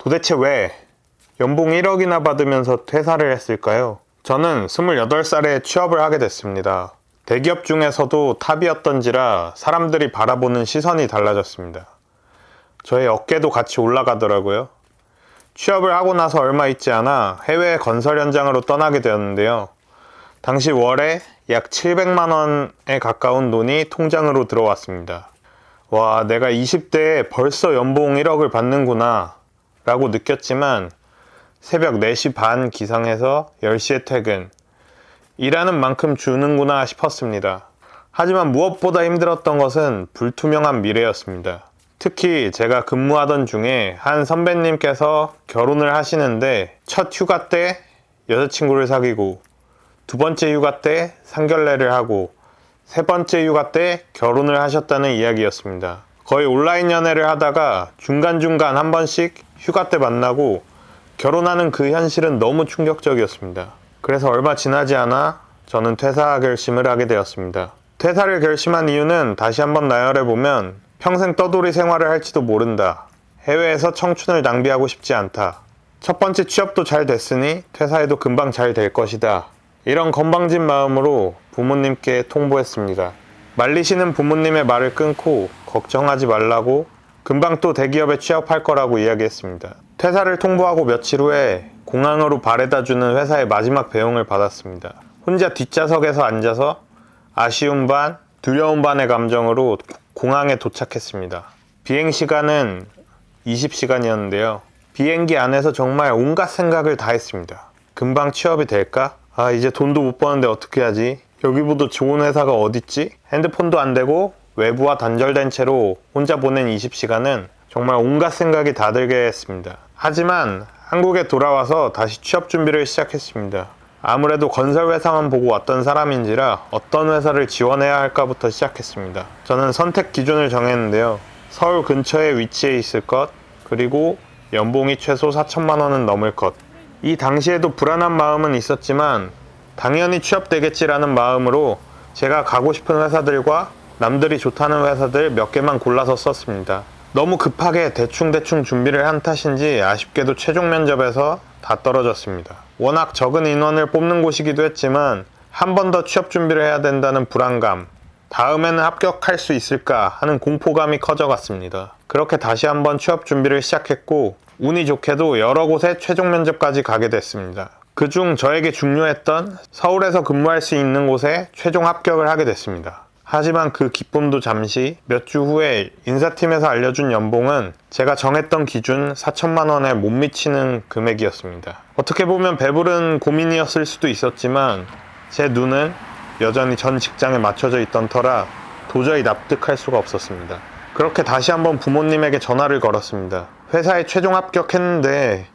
도대체 왜 연봉 1억이나 받으면서 퇴사를 했을까요? 저는 28살에 취업을 하게 됐습니다. 대기업 중에서도 탑이었던지라 사람들이 바라보는 시선이 달라졌습니다. 저의 어깨도 같이 올라가더라고요. 취업을 하고 나서 얼마 있지 않아 해외 건설 현장으로 떠나게 되었는데요. 당시 월에 약 700만 원에 가까운 돈이 통장으로 들어왔습니다. 와, 내가 20대에 벌써 연봉 1억을 받는구나 라고 느꼈지만 새벽 4시 반 기상해서 10시에 퇴근, 일하는 만큼 주는구나 싶었습니다. 하지만 무엇보다 힘들었던 것은 불투명한 미래였습니다. 특히 제가 근무하던 중에 한 선배님께서 결혼을 하시는데 첫 휴가 때 여자친구를 사귀고 두 번째 휴가 때 상견례를 하고 세 번째 휴가 때 결혼을 하셨다는 이야기였습니다. 거의 온라인 연애를 하다가 중간중간 한 번씩 휴가 때 만나고 결혼하는 그 현실은 너무 충격적이었습니다. 그래서 얼마 지나지 않아 저는 퇴사 결심을 하게 되었습니다. 퇴사를 결심한 이유는 다시 한번 나열해보면 평생 떠돌이 생활을 할지도 모른다. 해외에서 청춘을 낭비하고 싶지 않다. 첫 번째 취업도 잘 됐으니 퇴사해도 금방 잘 될 것이다. 이런 건방진 마음으로 부모님께 통보했습니다. 말리시는 부모님의 말을 끊고 걱정하지 말라고 금방 또 대기업에 취업할 거라고 이야기했습니다. 퇴사를 통보하고 며칠 후에 공항으로 바래다주는 회사의 마지막 배웅을 받았습니다. 혼자 뒷좌석에서 앉아서 아쉬운 반, 두려운 반의 감정으로 공항에 도착했습니다. 비행시간은 20시간이었는데요. 비행기 안에서 정말 온갖 생각을 다 했습니다. 금방 취업이 될까? 이제 돈도 못 버는데 어떻게 하지? 여기보다 좋은 회사가 어딨지? 핸드폰도 안 되고 외부와 단절된 채로 혼자 보낸 20시간은 정말 온갖 생각이 다 들게 했습니다. 하지만 한국에 돌아와서 다시 취업 준비를 시작했습니다. 아무래도 건설 회사만 보고 왔던 사람인지라 어떤 회사를 지원해야 할까부터 시작했습니다. 저는 선택 기준을 정했는데요. 서울 근처에 위치해 있을 것, 그리고 연봉이 최소 4천만 원은 넘을 것. 이 당시에도 불안한 마음은 있었지만 당연히 취업되겠지라는 마음으로 제가 가고 싶은 회사들과 남들이 좋다는 회사들 몇 개만 골라서 썼습니다. 너무 급하게 대충 준비를 한 탓인지 아쉽게도 최종 면접에서 다 떨어졌습니다. 워낙 적은 인원을 뽑는 곳이기도 했지만 한 번 더 취업 준비를 해야 된다는 불안감, 다음에는 합격할 수 있을까 하는 공포감이 커져갔습니다. 그렇게 다시 한번 취업 준비를 시작했고 운이 좋게도 여러 곳에 최종 면접까지 가게 됐습니다. 그중 저에게 중요했던 서울에서 근무할 수 있는 곳에 최종 합격을 하게 됐습니다. 하지만 그 기쁨도 잠시, 몇 주 후에 인사팀에서 알려준 연봉은 제가 정했던 기준 4천만 원에 못 미치는 금액이었습니다. 어떻게 보면 배부른 고민이었을 수도 있었지만 제 눈은 여전히 전 직장에 맞춰져 있던 터라 도저히 납득할 수가 없었습니다. 그렇게 다시 한번 부모님에게 전화를 걸었습니다. 회사에 최종 합격했는데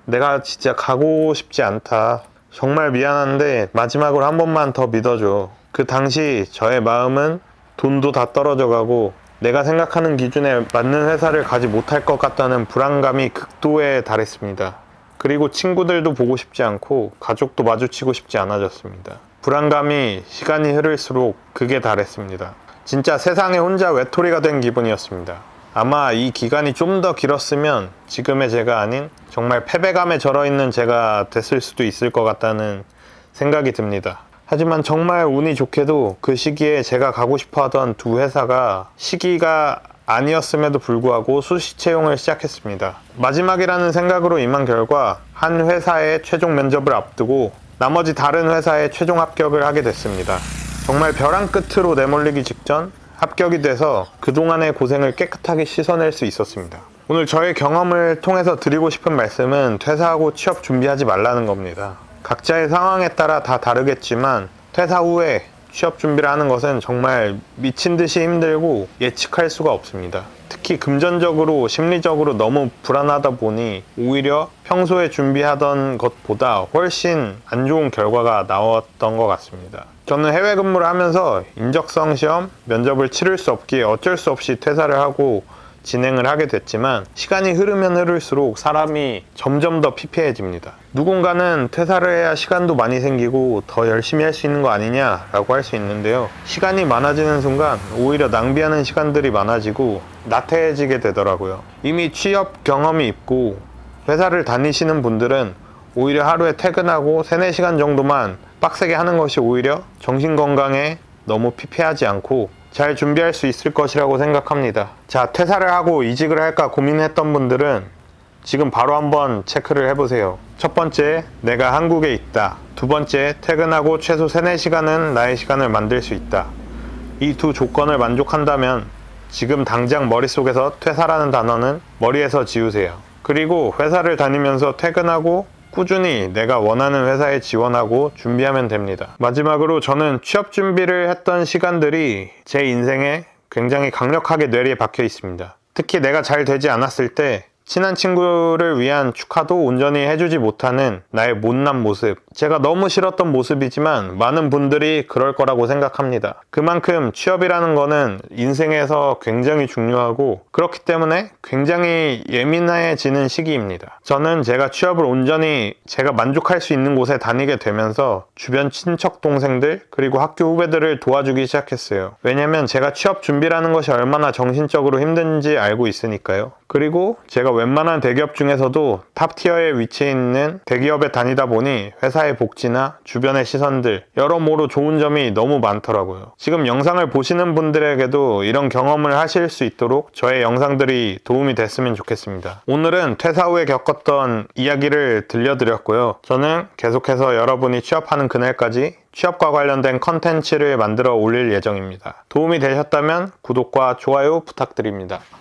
내가 진짜 가고 싶지 않다. 정말 미안한데 마지막으로 한 번만 더 믿어줘. 그 당시 저의 마음은 돈도 다 떨어져 가고 내가 생각하는 기준에 맞는 회사를 가지 못할 것 같다는 불안감이 극도에 달했습니다. 그리고 친구들도 보고 싶지 않고 가족도 마주치고 싶지 않아졌습니다. 불안감이 시간이 흐를수록 극에 달했습니다. 진짜 세상에 혼자 외톨이가 된 기분이었습니다. 아마 이 기간이 좀 더 길었으면 지금의 제가 아닌 정말 패배감에 절어있는 제가 됐을 수도 있을 것 같다는 생각이 듭니다. 하지만 정말 운이 좋게도 그 시기에 제가 가고 싶어 하던 두 회사가 시기가 아니었음에도 불구하고 수시 채용을 시작했습니다. 마지막이라는 생각으로 임한 결과 한 회사의 최종 면접을 앞두고 나머지 다른 회사에 최종 합격을 하게 됐습니다. 정말 벼랑 끝으로 내몰리기 직전 합격이 돼서 그동안의 고생을 깨끗하게 씻어낼 수 있었습니다. 오늘 저의 경험을 통해서 드리고 싶은 말씀은 퇴사하고 취업 준비하지 말라는 겁니다. 각자의 상황에 따라 다 다르겠지만 퇴사 후에 취업 준비를 하는 것은 정말 미친 듯이 힘들고 예측할 수가 없습니다. 특히 금전적으로 심리적으로 너무 불안하다 보니 오히려 평소에 준비하던 것보다 훨씬 안 좋은 결과가 나왔던 것 같습니다. 저는 해외 근무를 하면서 인적성 시험, 면접을 치를 수 없기에 어쩔 수 없이 퇴사를 하고 진행을 하게 됐지만 시간이 흐르면 흐를수록 사람이 점점 더 피폐해집니다. 누군가는 퇴사를 해야 시간도 많이 생기고 더 열심히 할 수 있는 거 아니냐라고 할 수 있는데요. 시간이 많아지는 순간 오히려 낭비하는 시간들이 많아지고 나태해지게 되더라고요. 이미 취업 경험이 있고 회사를 다니시는 분들은 오히려 하루에 퇴근하고 3, 4시간 정도만 빡세게 하는 것이 오히려 정신건강에 너무 피폐하지 않고 잘 준비할 수 있을 것이라고 생각합니다. 자, 퇴사를 하고 이직을 할까 고민했던 분들은 지금 바로 한번 체크를 해보세요. 첫 번째, 내가 한국에 있다. 두 번째, 퇴근하고 최소 3, 4시간은 나의 시간을 만들 수 있다. 이 두 조건을 만족한다면 지금 당장 머릿속에서 퇴사라는 단어는 머리에서 지우세요. 그리고 회사를 다니면서 퇴근하고 꾸준히 내가 원하는 회사에 지원하고 준비하면 됩니다. 마지막으로 저는 취업 준비를 했던 시간들이 제 인생에 굉장히 강력하게 뇌리에 박혀 있습니다. 특히 내가 잘 되지 않았을 때 친한 친구를 위한 축하도 온전히 해주지 못하는 나의 못난 모습, 제가 너무 싫었던 모습이지만 많은 분들이 그럴 거라고 생각합니다. 그만큼 취업이라는 거는 인생에서 굉장히 중요하고 그렇기 때문에 굉장히 예민해지는 시기입니다. 저는 제가 취업을 온전히 제가 만족할 수 있는 곳에 다니게 되면서 주변 친척 동생들 그리고 학교 후배들을 도와주기 시작했어요. 왜냐면 제가 취업 준비라는 것이 얼마나 정신적으로 힘든지 알고 있으니까요. 그리고 제가 웬만한 대기업 중에서도 탑티어에 위치해 있는 대기업에 다니다 보니 회사의 복지나 주변의 시선들 여러모로 좋은 점이 너무 많더라고요. 지금 영상을 보시는 분들에게도 이런 경험을 하실 수 있도록 저의 영상들이 도움이 됐으면 좋겠습니다. 오늘은 퇴사 후에 겪었던 이야기를 들려드렸고요. 저는 계속해서 여러분이 취업하는 그날까지 취업과 관련된 컨텐츠를 만들어 올릴 예정입니다. 도움이 되셨다면 구독과 좋아요 부탁드립니다.